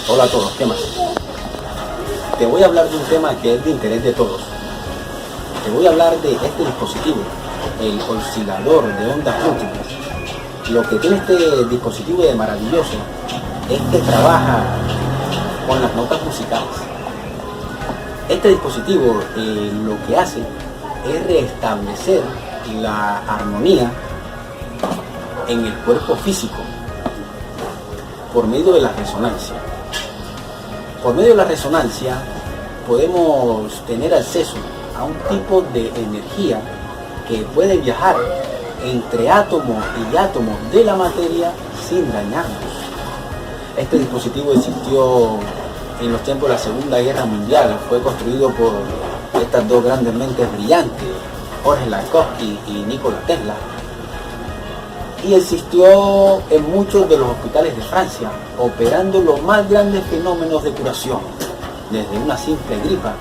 Hola a todos, ¿qué más? Te voy a hablar de un tema que es de interés de todos. Te voy a hablar de este dispositivo, el oscilador de ondas múltiples. Lo que tiene este dispositivo de maravilloso es que trabaja con las notas musicales. Este dispositivo lo que hace es restablecer la armonía en el cuerpo físico por medio de la resonancia. Por medio de la resonancia podemos tener acceso a un tipo de energía que puede viajar entre átomos y átomos de la materia sin dañarnos. Este dispositivo existió en los tiempos de la Segunda Guerra Mundial. Fue construido por estas dos grandes mentes brillantes, Jorge Lakhovsky y Nikola Tesla, y existió en muchos de los hospitales de Francia, operando los más grandes fenómenos de curación, desde una simple gripa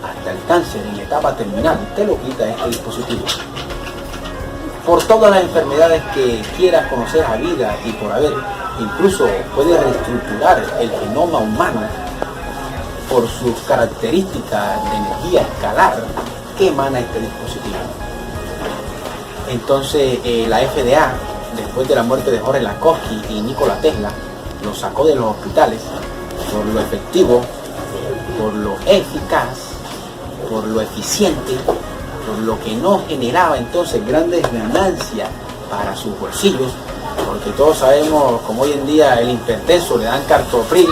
hasta el cáncer en etapa terminal. Te lo quita este dispositivo. Por todas las enfermedades que quieras conocer a vida y por haber, incluso puede reestructurar el genoma humano por sus características de energía escalar que emana este dispositivo. Entonces la FDA, después de la muerte de Jorge Lakhovsky y Nikola Tesla, lo sacó de los hospitales por lo efectivo, por lo eficaz, por lo eficiente, por lo que no generaba entonces grandes ganancias para sus bolsillos, porque todos sabemos como hoy en día el hipertenso le dan captopril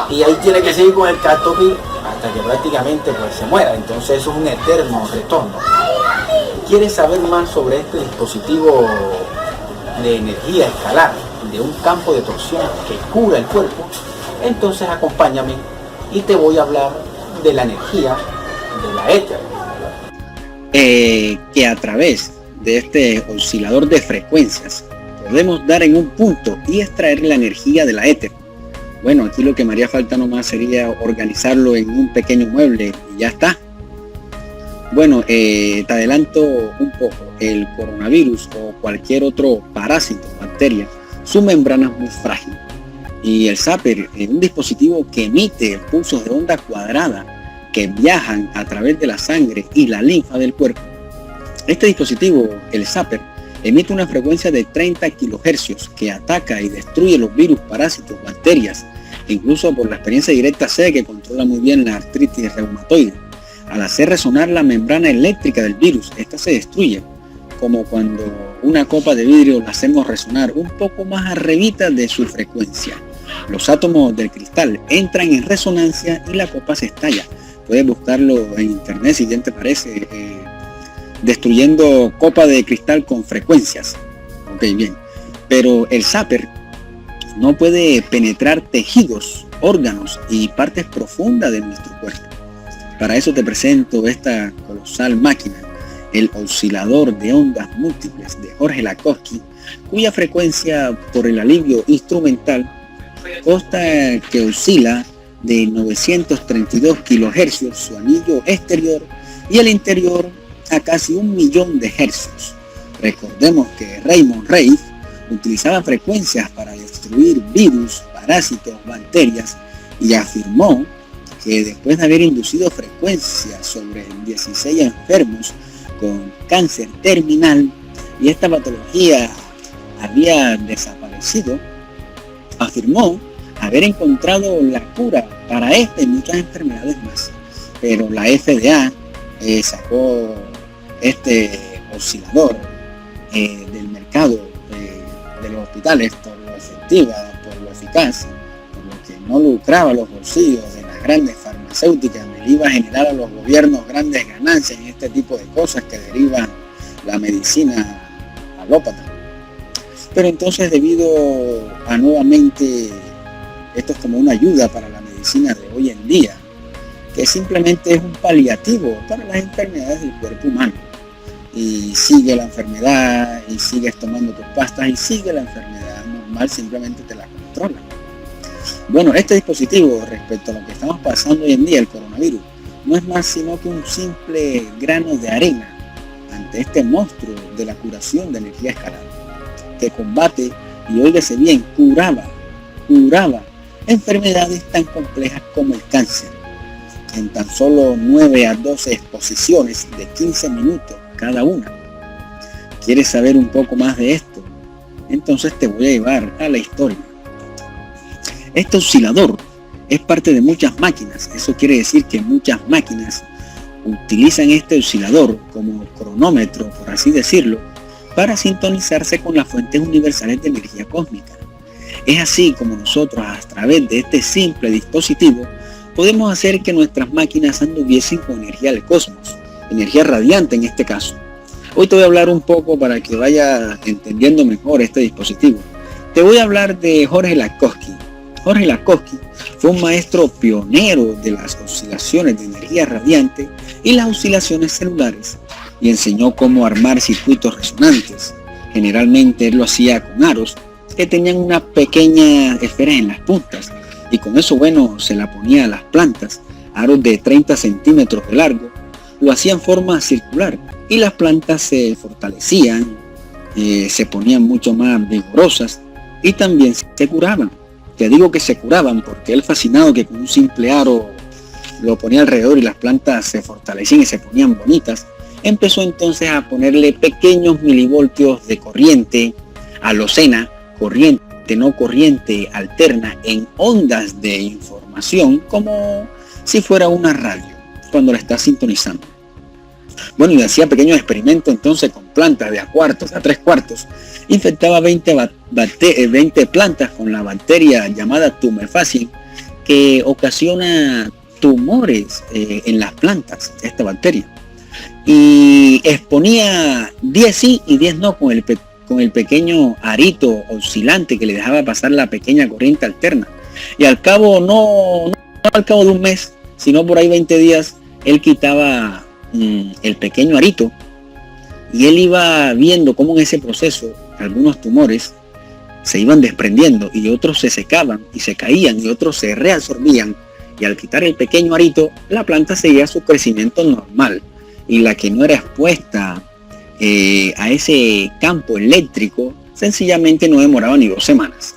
y ahí tiene que seguir con el captopril hasta que prácticamente pues se muera. Entonces eso es un eterno retorno. ¿Quieres saber más sobre este dispositivo de energía escalar, de un campo de torsión que cura el cuerpo? Entonces acompáñame y te voy a hablar de la energía de la éter. Que a través de este oscilador de frecuencias podemos dar en un punto y extraer la energía de la éter. Bueno, aquí lo que me haría falta nomás sería organizarlo en un pequeño mueble y ya está. Bueno, te adelanto un poco. El coronavirus o cualquier otro parásito o bacteria, su membrana es muy frágil. Y el Zapper es un dispositivo que emite pulsos de onda cuadrada que viajan a través de la sangre y la linfa del cuerpo. Este dispositivo, el Zapper, emite una frecuencia de 30 kHz que ataca y destruye los virus, parásitos, bacterias. Incluso por la experiencia directa sé que controla muy bien la artritis reumatoide. Al hacer resonar la membrana eléctrica del virus, esta se destruye, como cuando una copa de vidrio la hacemos resonar un poco más arribita de su frecuencia. Los átomos del cristal entran en resonancia y la copa se estalla. Puedes buscarlo en internet si bien te parece, destruyendo copa de cristal con frecuencias. Ok, bien. Pero el Zapper no puede penetrar tejidos, órganos y partes profundas de nuestro cuerpo. Para eso te presento esta colosal máquina, el oscilador de ondas múltiples de Jorge Lakhovsky, cuya frecuencia por el alivio instrumental consta que oscila de 932 kHz su anillo exterior y el interior a casi 1.000.000 de hercios. Recordemos que Raymond Reif utilizaba frecuencias para destruir virus, parásitos, bacterias y afirmó que después de haber inducido frecuencias sobre 16 enfermos con cáncer terminal y esta patología había desaparecido, afirmó haber encontrado la cura para esta y muchas enfermedades más. Pero la FDA sacó este oscilador del mercado de los hospitales por lo efectiva, por lo eficaz, por lo que no lucraba los bolsillos de las grandes farmacéuticas, le iba a generar a los gobiernos grandes ganancias en este tipo de cosas que derivan la medicina alópata. Pero entonces, debido a nuevamente, esto es como una ayuda para la medicina de hoy en día, que simplemente es un paliativo para las enfermedades del cuerpo humano. Y sigue la enfermedad, y sigues tomando tus pastas, y sigue la enfermedad normal simplemente te la controla. Bueno, este dispositivo, respecto a lo que estamos pasando hoy en día, el coronavirus, no es más sino que un simple grano de arena ante este monstruo de la curación de energía escalar, que combate, y óigase bien, curaba enfermedades tan complejas como el cáncer, en tan solo 9 a 12 exposiciones de 15 minutos cada una. ¿Quieres saber un poco más de esto? Entonces te voy a llevar a la historia. Este oscilador es parte de muchas máquinas. Eso quiere decir que muchas máquinas utilizan este oscilador como cronómetro, por así decirlo, para sintonizarse con las fuentes universales de energía cósmica. Es así como nosotros, a través de este simple dispositivo, podemos hacer que nuestras máquinas anduviesen con energía del cosmos, energía radiante en este caso. Hoy te voy a hablar un poco para que vaya entendiendo mejor este dispositivo. Te voy a hablar de Jorge Lakhovsky. Jorge Lakhovsky fue un maestro pionero de las oscilaciones de energía radiante y las oscilaciones celulares, y enseñó cómo armar circuitos resonantes. Generalmente él lo hacía con aros que tenían una pequeña esfera en las puntas, y con eso, bueno, se la ponía a las plantas, aros de 30 centímetros de largo, lo hacía en forma circular, y las plantas se fortalecían, se ponían mucho más vigorosas, y también se curaban. Te digo que se curaban porque él, fascinado que con un simple aro lo ponía alrededor y las plantas se fortalecían y se ponían bonitas, empezó entonces a ponerle pequeños milivoltios de corriente, halocena, corriente, no corriente alterna, en ondas de información, como si fuera una radio cuando la está sintonizando. Bueno, y hacía pequeños experimentos entonces con plantas de a cuartos, a 3/4, infectaba 20 plantas con la bacteria llamada tumefacin, que ocasiona tumores en las plantas, esta bacteria, y exponía 10 sí y 10 no con el pequeño arito oscilante que le dejaba pasar la pequeña corriente alterna, y al cabo, no al cabo de un mes, sino por ahí 20 días, él quitaba el pequeño arito, y él iba viendo cómo en ese proceso algunos tumores se iban desprendiendo y otros se secaban y se caían y otros se reabsorbían, y al quitar el pequeño arito la planta seguía su crecimiento normal, y la que no era expuesta a ese campo eléctrico sencillamente no demoraba ni 2 semanas.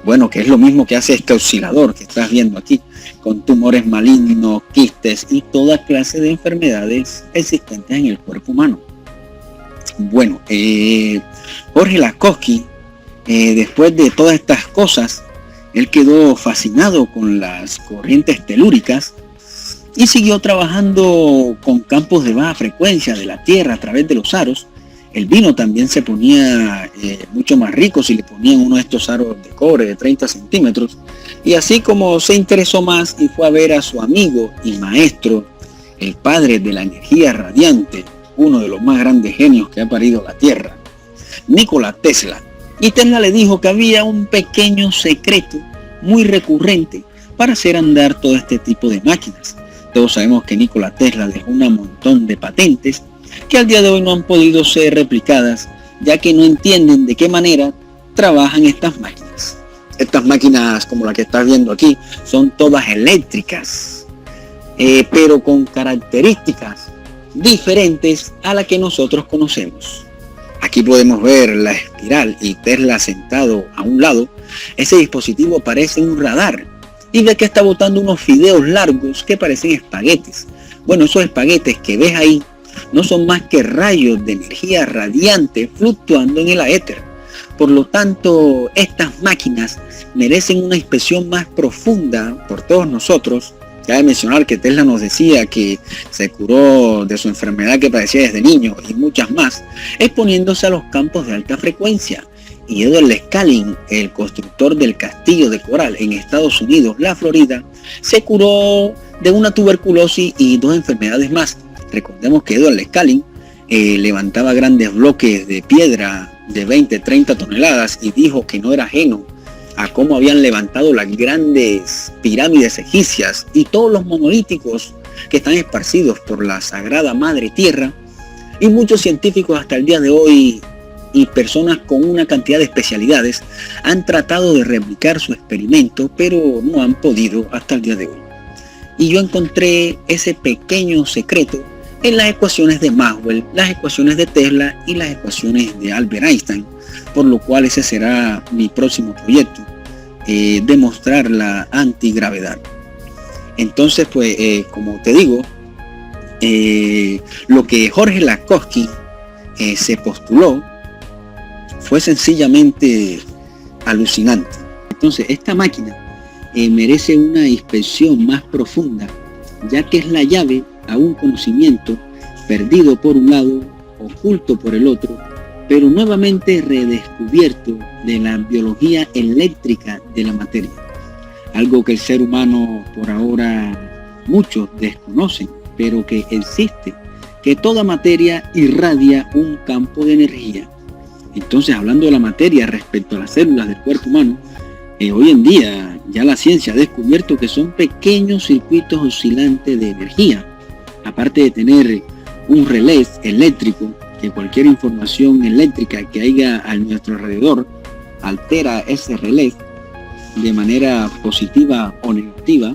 Bueno, que es lo mismo que hace este oscilador que estás viendo aquí, con tumores malignos, quistes y toda clase de enfermedades existentes en el cuerpo humano. Bueno, Jorge Lakhovsky, después de todas estas cosas, él quedó fascinado con las corrientes telúricas y siguió trabajando con campos de baja frecuencia de la Tierra a través de los aros. El vino también se ponía mucho más rico si le ponían uno de estos aros de cobre de 30 centímetros. Y así como se interesó más y fue a ver a su amigo y maestro, el padre de la energía radiante, uno de los más grandes genios que ha parido la Tierra, Nikola Tesla. Y Tesla le dijo que había un pequeño secreto muy recurrente para hacer andar todo este tipo de máquinas. Todos sabemos que Nikola Tesla dejó un montón de patentes que al día de hoy no han podido ser replicadas, ya que no entienden de qué manera trabajan estas máquinas. Estas máquinas, como la que estás viendo aquí, son todas eléctricas, pero con características diferentes a la que nosotros conocemos. Aquí podemos ver la espiral y Tesla sentado a un lado. Ese dispositivo parece un radar, y ve que está botando unos fideos largos que parecen espaguetes. Bueno, esos espaguetes que ves ahí no son más que rayos de energía radiante fluctuando en el éter. Por lo tanto, estas máquinas merecen una inspección más profunda por todos nosotros. Cabe mencionar que Tesla nos decía que se curó de su enfermedad que padecía desde niño y muchas más, exponiéndose a los campos de alta frecuencia. Y Edward Scaling, el constructor del castillo de coral en Estados Unidos, la Florida, se curó de una tuberculosis y 2 enfermedades más. Recordemos que Edward Scaling levantaba grandes bloques de piedra de 20-30 toneladas y dijo que no era ajeno a cómo habían levantado las grandes pirámides egipcias y todos los monolíticos que están esparcidos por la Sagrada Madre Tierra. Y muchos científicos hasta el día de hoy y personas con una cantidad de especialidades han tratado de replicar su experimento, pero no han podido hasta el día de hoy. Y yo encontré ese pequeño secreto en las ecuaciones de Maxwell, las ecuaciones de Tesla y las ecuaciones de Albert Einstein, por lo cual ese será mi próximo proyecto, demostrar la antigravedad. Entonces, pues, como te digo, lo que Jorge Lakhovsky se postuló fue sencillamente alucinante. Entonces, esta máquina merece una inspección más profunda, ya que es la llave a un conocimiento perdido por un lado, oculto por el otro, pero nuevamente redescubierto de la biología eléctrica de la materia. Algo que el ser humano por ahora muchos desconocen, pero que existe, que toda materia irradia un campo de energía. Entonces, hablando de la materia respecto a las células del cuerpo humano, hoy en día ya la ciencia ha descubierto que son pequeños circuitos oscilantes de energía. Aparte de tener un relé eléctrico, que cualquier información eléctrica que haya a nuestro alrededor altera ese relé de manera positiva o negativa.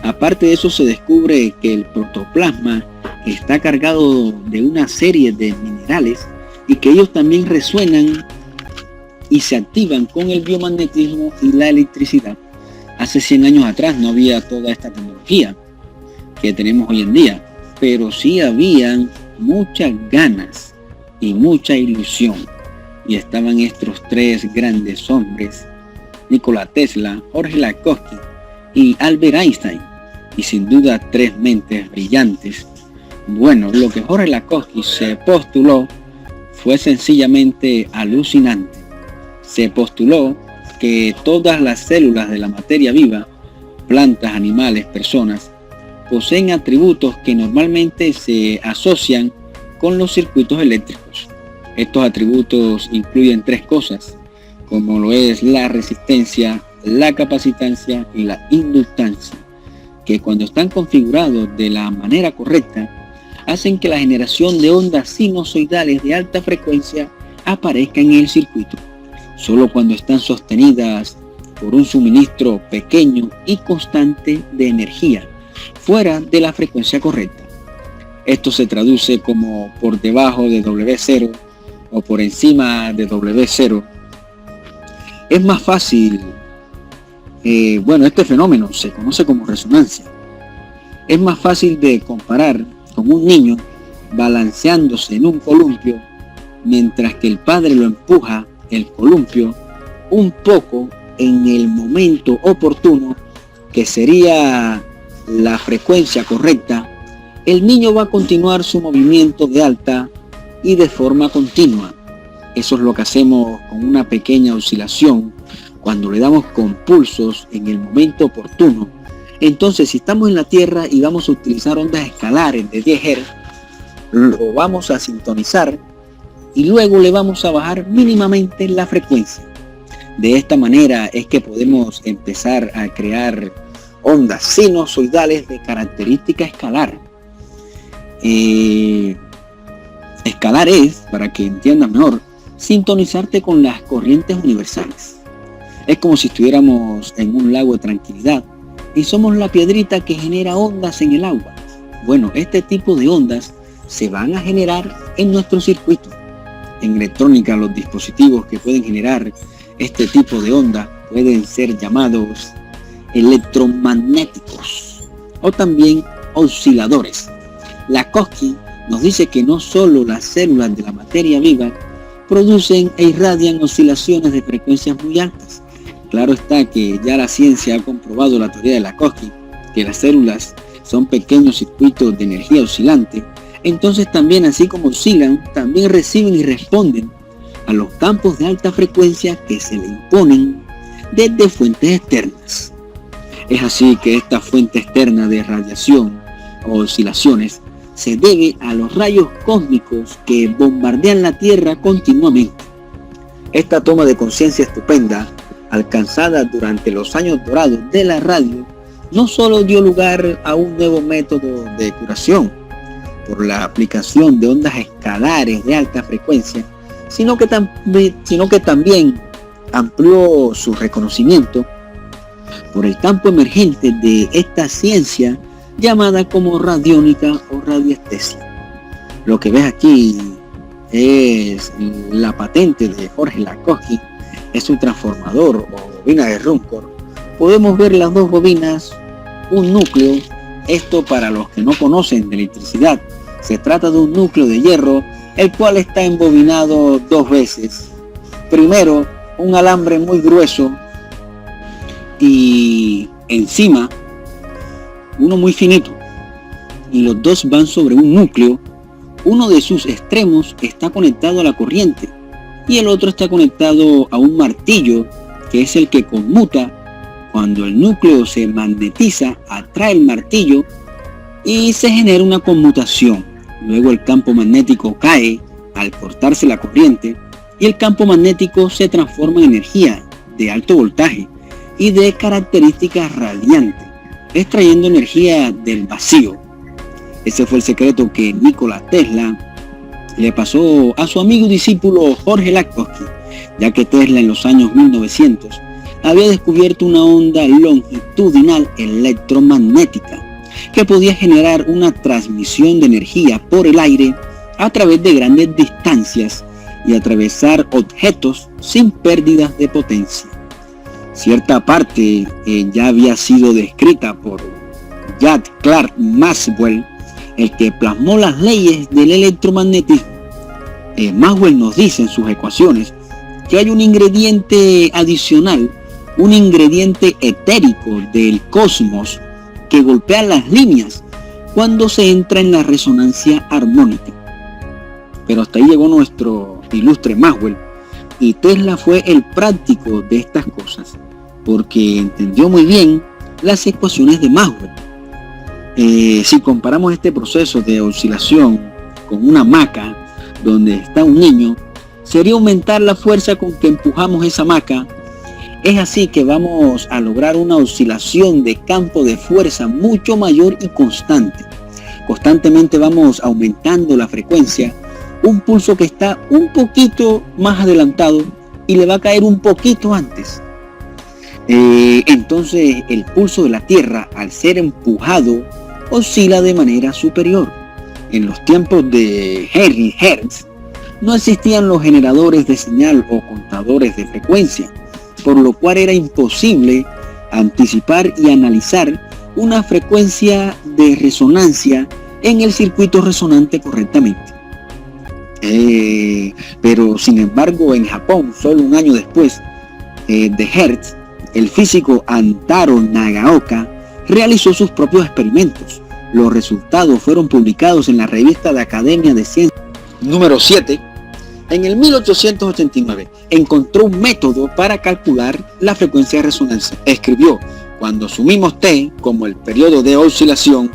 Aparte de eso, se descubre que el protoplasma está cargado de una serie de minerales y que ellos también resuenan y se activan con el biomagnetismo y la electricidad. Hace 100 años atrás no había toda esta tecnología que tenemos hoy en día, pero sí habían muchas ganas y mucha ilusión, y estaban estos tres grandes hombres, Nikola Tesla, Jorge Lakhovsky y Albert Einstein, y sin duda tres mentes brillantes. Bueno, lo que Jorge Lakhovsky se postuló fue sencillamente alucinante. Se postuló que todas las células de la materia viva, plantas, animales, personas, poseen atributos que normalmente se asocian con los circuitos eléctricos. Estos atributos incluyen tres cosas, como lo es la resistencia, la capacitancia y la inductancia, que cuando están configurados de la manera correcta, hacen que la generación de ondas sinusoidales de alta frecuencia aparezca en el circuito. Solo cuando están sostenidas por un suministro pequeño y constante de energía, fuera de la frecuencia correcta. Esto se traduce como por debajo de W0 o por encima de W0. Es más fácil, este fenómeno se conoce como resonancia. Es más fácil de comparar con un niño balanceándose en un columpio mientras que el padre lo empuja el columpio un poco en el momento oportuno, que sería la frecuencia correcta. El niño va a continuar su movimiento de alta y de forma continua. Eso es lo que hacemos con una pequeña oscilación cuando le damos con pulsos en el momento oportuno. Entonces, si estamos en la Tierra y vamos a utilizar ondas escalares de 10 Hz, lo vamos a sintonizar y luego le vamos a bajar mínimamente la frecuencia. De esta manera es que podemos empezar a crear ondas sinusoidales de característica escalar. Escalar es, para que entiendan mejor, sintonizarte con las corrientes universales. Es como si estuviéramos en un lago de tranquilidad y somos la piedrita que genera ondas en el agua. Bueno, este tipo de ondas se van a generar en nuestro circuito. En electrónica, los dispositivos que pueden generar este tipo de onda pueden ser llamados electromagnéticos o también osciladores. Lakhovsky nos dice que no solo las células de la materia viva producen e irradian oscilaciones de frecuencias muy altas. Claro está que ya la ciencia ha comprobado la teoría de Lakhovsky, que las células son pequeños circuitos de energía oscilante. Entonces también, así como oscilan, también reciben y responden a los campos de alta frecuencia que se le imponen desde fuentes externas. Es así que esta fuente externa de radiación o oscilaciones se debe a los rayos cósmicos que bombardean la Tierra continuamente. Esta toma de conciencia estupenda, alcanzada durante los años dorados de la radio, no solo dio lugar a un nuevo método de curación por la aplicación de ondas escalares de alta frecuencia, sino que también amplió su reconocimiento por el campo emergente de esta ciencia llamada como radiónica o radiestesia. Lo que ves aquí es la patente de Jorge Lakowski, es un transformador o bobina de Ruhmkorff. Podemos ver las dos bobinas, un núcleo. Esto, para los que no conocen de electricidad, se trata de un núcleo de hierro, el cual está embobinado dos veces. Primero, un alambre muy grueso y encima uno muy finito, y los dos van sobre un núcleo. Uno de sus extremos está conectado a la corriente y el otro está conectado a un martillo, que es el que conmuta. Cuando el núcleo se magnetiza, atrae el martillo y se genera una conmutación. Luego el campo magnético cae al cortarse la corriente y el campo magnético se transforma en energía de alto voltaje y de características radiantes, extrayendo energía del vacío. Ese fue el secreto que Nikola Tesla le pasó a su amigo y discípulo Jorge Lakowski, ya que Tesla en los años 1900 había descubierto una onda longitudinal electromagnética que podía generar una transmisión de energía por el aire a través de grandes distancias y atravesar objetos sin pérdidas de potencia. Cierta parte ya había sido descrita por Jack Clerk Maxwell, el que plasmó las leyes del electromagnetismo. Maxwell nos dice en sus ecuaciones que hay un ingrediente adicional, un ingrediente etérico del cosmos que golpea las líneas cuando se entra en la resonancia armónica. Pero hasta ahí llegó nuestro ilustre Maxwell, y Tesla fue el práctico de estas cosas, porque entendió muy bien las ecuaciones de Maxwell. Si comparamos este proceso de oscilación con una hamaca donde está un niño, sería aumentar la fuerza con que empujamos esa hamaca. Es así que vamos a lograr una oscilación de campo de fuerza mucho mayor y constante. Constantemente vamos aumentando la frecuencia, un pulso que está un poquito más adelantado y le va a caer un poquito antes. Entonces el pulso de la Tierra, al ser empujado, oscila de manera superior. En los tiempos de Henry Hertz no existían los generadores de señal o contadores de frecuencia, por lo cual era imposible anticipar y analizar una frecuencia de resonancia en el circuito resonante correctamente. Pero sin embargo, en Japón, solo un año después de Hertz, el físico Antaro Nagaoka realizó sus propios experimentos. Los resultados fueron publicados en la revista de Academia de Ciencias número 7. En el 1889 encontró un método para calcular la frecuencia de resonancia. Escribió: cuando asumimos T como el periodo de oscilación,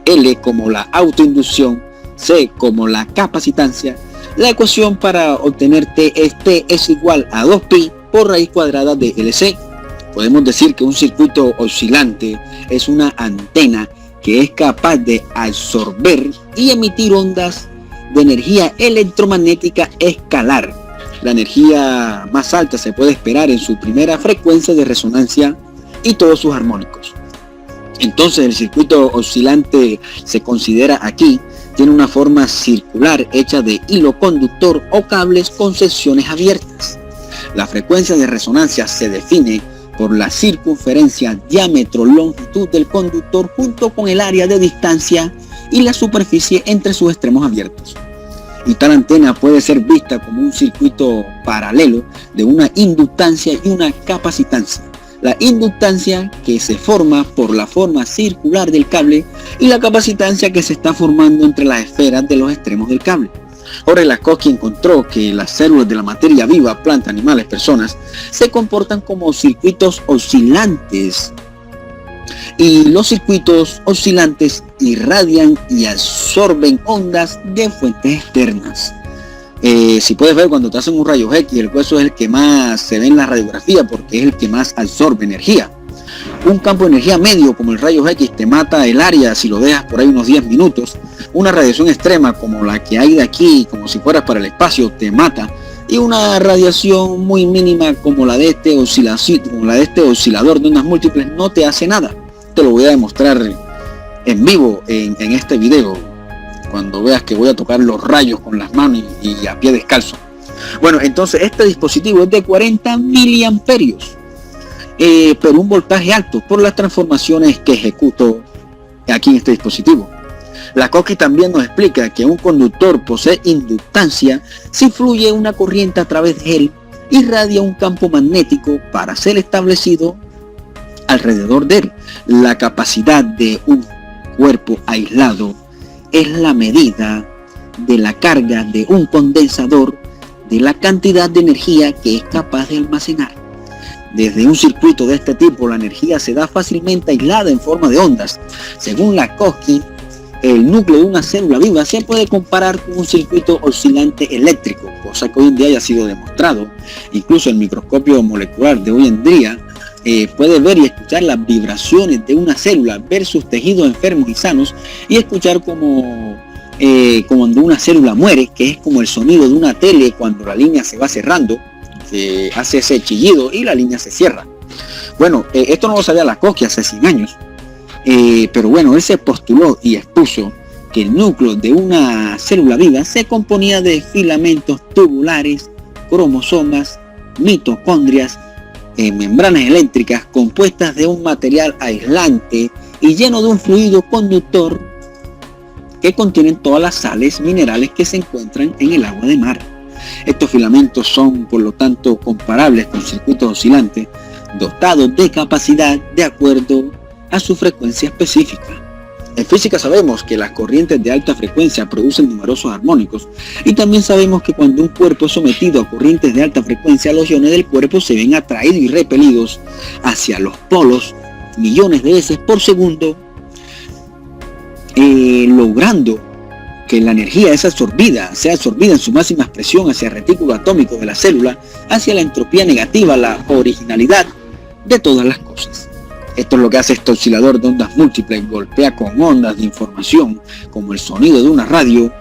L como la autoinducción, C como la capacitancia, la ecuación para obtener T es igual a 2pi por raíz cuadrada de LC. Podemos decir que un circuito oscilante es una antena que es capaz de absorber y emitir ondas de energía electromagnética escalar. La energía más alta se puede esperar en su primera frecuencia de resonancia y todos sus armónicos. Entonces el circuito oscilante se considera aquí, tiene una forma circular hecha de hilo conductor o cables con secciones abiertas. La frecuencia de resonancia se define por la circunferencia, diámetro, longitud del conductor junto con el área de distancia y la superficie entre sus extremos abiertos. Y tal antena puede ser vista como un circuito paralelo de una inductancia y una capacitancia. La inductancia que se forma por la forma circular del cable y la capacitancia que se está formando entre las esferas de los extremos del cable. Jorge Lakowski encontró que las células de la materia viva, plantas, animales, personas, se comportan como circuitos oscilantes. Y los circuitos oscilantes irradian y absorben ondas de fuentes externas. Si puedes ver, cuando te hacen un rayos X, el hueso es el que más se ve en la radiografía porque es el que más absorbe energía. Un campo de energía medio como el rayos X te mata el área si lo dejas por ahí unos 10 minutos. Una radiación extrema como la que hay de aquí, como si fueras para el espacio, te mata y una radiación muy mínima como la de este oscilador de ondas múltiples no te hace nada. Te lo voy a demostrar en vivo en este video, cuando veas que voy a tocar los rayos con las manos y a pie descalzo. Bueno, entonces este dispositivo es de 40 miliamperios, pero un voltaje alto por las transformaciones que ejecuto aquí en este dispositivo. La Koski también nos explica que un conductor posee inductancia si fluye una corriente a través de él, irradia un campo magnético para ser establecido alrededor de él. La capacidad de un cuerpo aislado es la medida de la carga de un condensador de la cantidad de energía que es capaz de almacenar. Desde un circuito de este tipo, la energía se da fácilmente aislada en forma de ondas. Según la Koski, el núcleo de una célula viva se puede comparar con un circuito oscilante eléctrico, cosa que hoy en día ya ha sido demostrado. Incluso el microscopio molecular de hoy en día puede ver y escuchar las vibraciones de una célula, ver sus tejidos enfermos y sanos, y escuchar como cuando una célula muere, que es como el sonido de una tele cuando la línea se va cerrando, se hace ese chillido y la línea se cierra. Bueno, esto no lo sabía la Koski hace 100 años. Pero bueno, él se postuló y expuso que el núcleo de una célula viva se componía de filamentos tubulares, cromosomas, mitocondrias, membranas eléctricas compuestas de un material aislante y lleno de un fluido conductor que contienen todas las sales minerales que se encuentran en el agua de mar. Estos filamentos son, por lo tanto, comparables con circuitos oscilantes dotados de capacidad de acuerdo a su frecuencia específica. En física sabemos que las corrientes de alta frecuencia producen numerosos armónicos, y también sabemos que cuando un cuerpo es sometido a corrientes de alta frecuencia, los iones del cuerpo se ven atraídos y repelidos hacia los polos millones de veces por segundo, logrando que la energía sea absorbida en su máxima expresión hacia el retículo atómico de la célula, hacia la entropía negativa, la originalidad de todas las cosas. Esto es lo que hace este oscilador de ondas múltiples. Golpea con ondas de información como el sonido de una radio,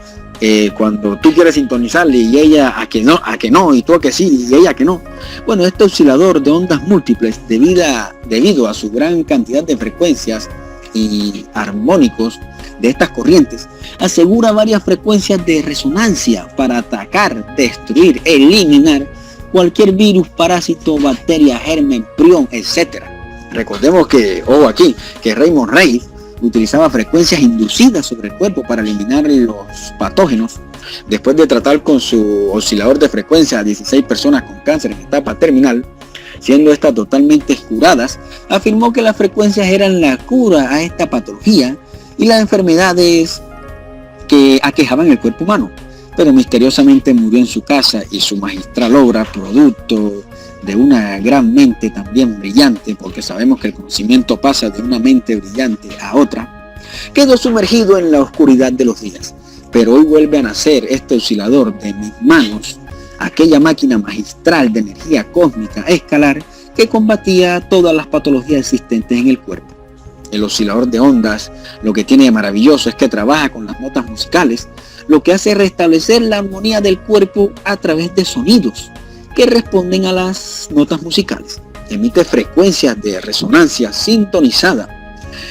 cuando tú quieres sintonizarle y ella a que no, y tú a que sí y ella a que no. Bueno, este oscilador de ondas múltiples, debido a su gran cantidad de frecuencias y armónicos de estas corrientes, asegura varias frecuencias de resonancia para atacar, destruir, eliminar cualquier virus, parásito, bacteria, germen, prión, etc. Recordemos que Raymond Ray utilizaba frecuencias inducidas sobre el cuerpo para eliminar los patógenos. Después de tratar con su oscilador de frecuencia a 16 personas con cáncer en etapa terminal, siendo estas totalmente curadas, afirmó que las frecuencias eran la cura a esta patología y las enfermedades que aquejaban el cuerpo humano. Pero misteriosamente murió en su casa, y su magistral obra, producto de una gran mente también brillante, porque sabemos que el conocimiento pasa de una mente brillante a otra, quedó sumergido en la oscuridad de los días. Pero hoy vuelve a nacer este oscilador de mis manos, aquella máquina magistral de energía cósmica escalar que combatía todas las patologías existentes en el cuerpo. El oscilador de ondas, lo que tiene de maravilloso es que trabaja con las notas musicales, lo que hace restablecer la armonía del cuerpo a través de sonidos que responden a las notas musicales. Emite frecuencias de resonancia sintonizada.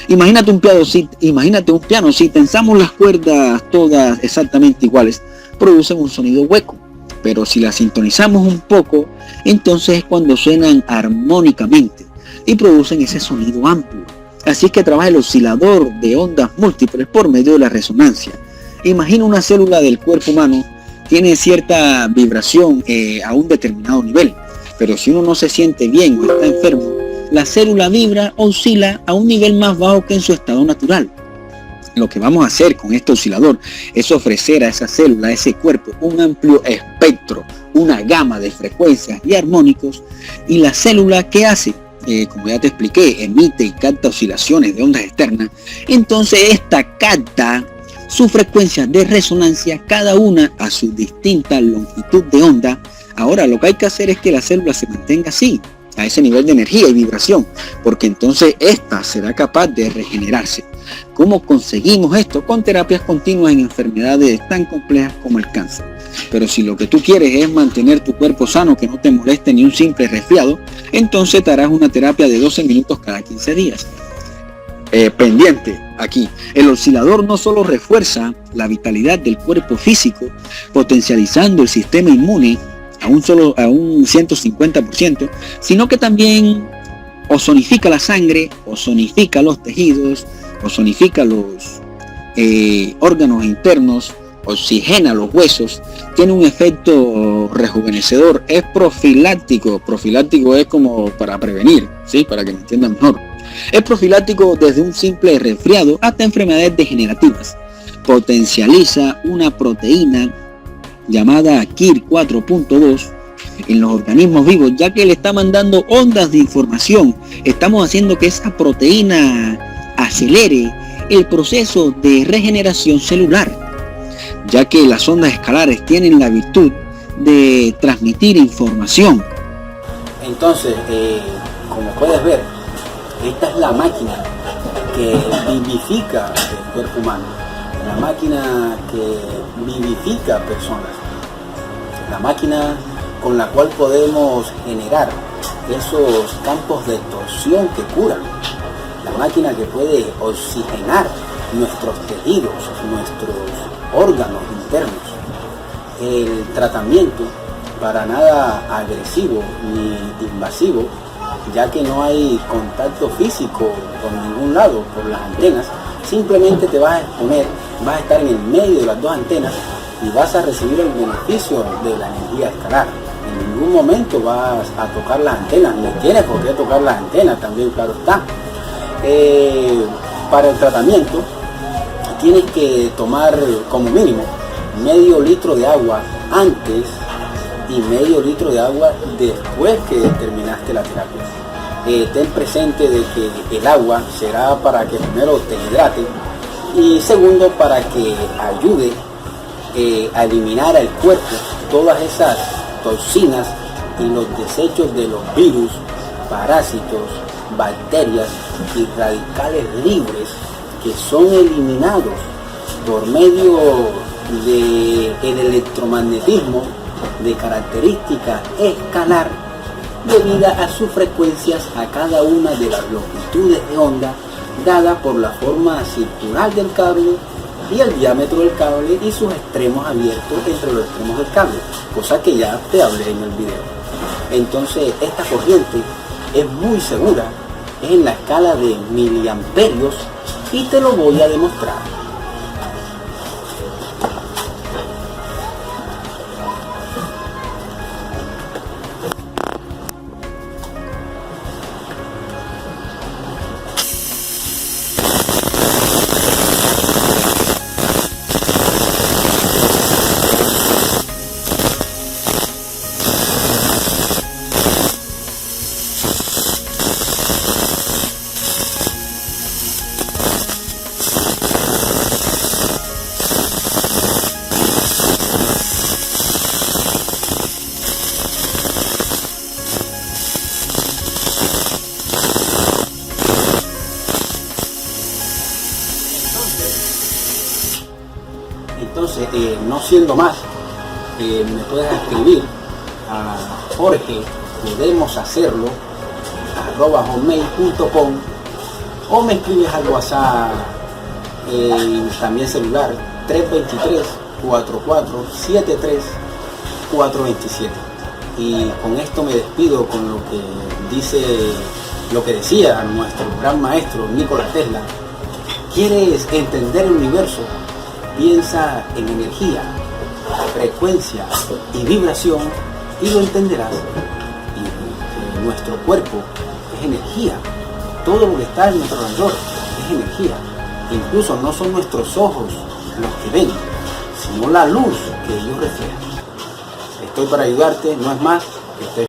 Imagínate un piano, si tensamos las cuerdas todas exactamente iguales, producen un sonido hueco. Pero si las sintonizamos un poco, entonces es cuando suenan armónicamente y producen ese sonido amplio. Así es que trabaja el oscilador de ondas múltiples por medio de la resonancia. Imagina una célula del cuerpo humano, tiene cierta vibración a un determinado nivel, pero si uno no se siente bien o está enfermo, la célula oscila a un nivel más bajo que en su estado natural. Lo que vamos a hacer con este oscilador es ofrecer a esa célula, a ese cuerpo, un amplio espectro, una gama de frecuencias y armónicos, y la célula, ¿qué hace? Como ya te expliqué, emite y capta oscilaciones de ondas externas. Entonces esta capta sus frecuencias de resonancia, cada una a su distinta longitud de onda. Ahora lo que hay que hacer es que la célula se mantenga así, a ese nivel de energía y vibración, porque entonces esta será capaz de regenerarse. ¿Cómo conseguimos esto? Con terapias continuas en enfermedades tan complejas como el cáncer. Pero si lo que tú quieres es mantener tu cuerpo sano, que no te moleste ni un simple resfriado, entonces te harás una terapia de 12 minutos cada 15 días. Pendiente aquí, el oscilador no solo refuerza la vitalidad del cuerpo físico, potencializando el sistema inmune a un 150%, sino que también ozonifica la sangre, ozonifica los tejidos, ozonifica los órganos internos, oxigena los huesos, tiene un efecto rejuvenecedor, es profiláctico es como para prevenir, ¿sí? Para que me entiendan mejor. Es profiláctico desde un simple resfriado hasta enfermedades degenerativas. Potencializa una proteína llamada KIR 4.2 en los organismos vivos, ya que le está mandando ondas de información. Estamos haciendo que esa proteína acelere el proceso de regeneración celular, ya que las ondas escalares tienen la virtud de transmitir información. Entonces, como puedes ver, esta es la máquina que vivifica el cuerpo humano, la máquina que vivifica personas, la máquina con la cual podemos generar esos campos de torsión que curan, la máquina que puede oxigenar nuestros tejidos, nuestros órganos internos. El tratamiento para nada agresivo ni invasivo, ya que no hay contacto físico por ningún lado, por las antenas. Simplemente te vas a exponer, vas a estar en el medio de las dos antenas y vas a recibir el beneficio de la energía escalar. En ningún momento vas a tocar las antenas, ni tienes por qué tocar las antenas, también claro está. Para el tratamiento tienes que tomar como mínimo medio litro de agua antes y medio litro de agua después que terminaste la terapia. Ten presente de que el agua será para que primero te hidrate y segundo para que ayude a eliminar al cuerpo todas esas toxinas y los desechos de los virus, parásitos, bacterias y radicales libres que son eliminados por medio del electromagnetismo de característica escalar debido a sus frecuencias a cada una de las longitudes de onda dada por la forma circular del cable y el diámetro del cable y sus extremos abiertos entre los extremos del cable, cosa que ya te hablé en el video. Entonces esta corriente es muy segura, es en la escala de miliamperios y te lo voy a demostrar. Entonces, no siendo más, me puedes escribir a Jorge, podemos hacerlo, @hotmail.com, o me escribes al WhatsApp, también celular, 323-4473-427. Y con esto me despido con lo que decía nuestro gran maestro Nikola Tesla. ¿Quieres entender el universo? Piensa en energía, frecuencia y vibración y lo entenderás. Y nuestro cuerpo es energía. Todo lo que está en nuestro alrededor es energía. Incluso no son nuestros ojos los que ven, sino la luz que ellos reflejan. Estoy para ayudarte, no es más.